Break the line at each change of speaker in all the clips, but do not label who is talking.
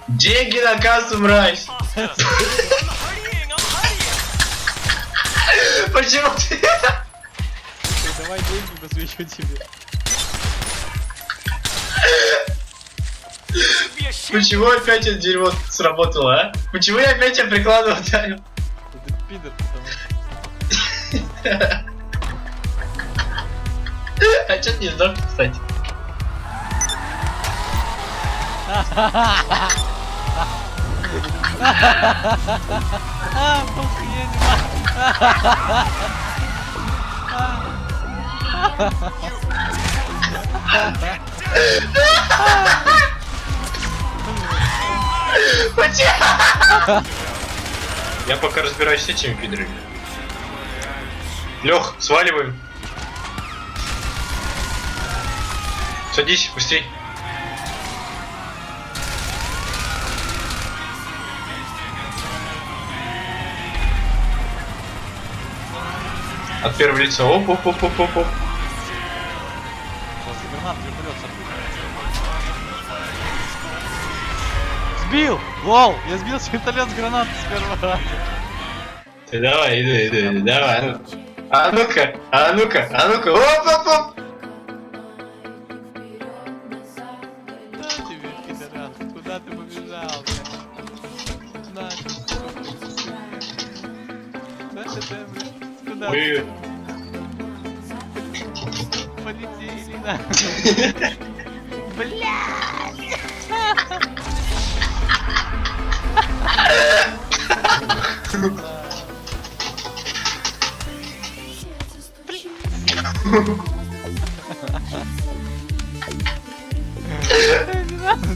Деньги на кассу, мразь! Почему ты?
Давай деньги посвящу тебе.
Почему опять это дерьмо сработало, а? Почему я опять тебя прикладывал ударил?
Ты пидор, потому
А чё ты не сдох, кстати? Я пока разбираюсь с этими пидорами. Лех, сваливаем. Садись, быстрей. От первого лица. Оп.
Сейчас гранат вертолет сбил! Лол! Я сбил с вертолет с гранаты с первого раза.
Ты давай, иди, давай. А ну-ка. Оп.
Да тебе, пидорас, куда ты побежал? На, куда?
Ой.
Полетели, да. Блядь!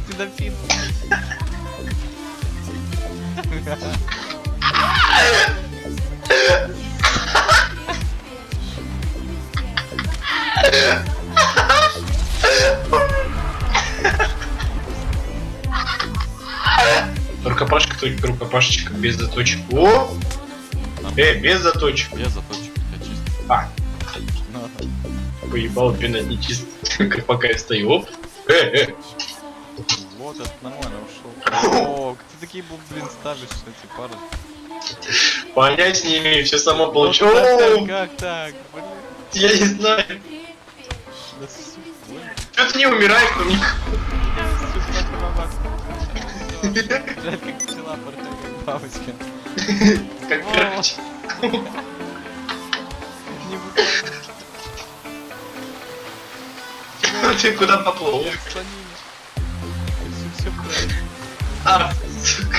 Педофил.
Рукопашечка без заточек. О! Без заточек.
Я заточек, я чисто.
А, поебал пинать не чисто. Пока я стою. Оп.
Вот это нормально ушел. О, ты такие, блин, ставишь эти пары.
Понять не имею, все само
Вот
получилось.
как так, блин.
Я не знаю.
Да сука.
Что ты не умираешь, но не...
Жаль, как пчела порхает, как бабочка.
Как
О.
перчик.
Не выходит.
Ты куда поплыл?
Все правильно.
А, сука.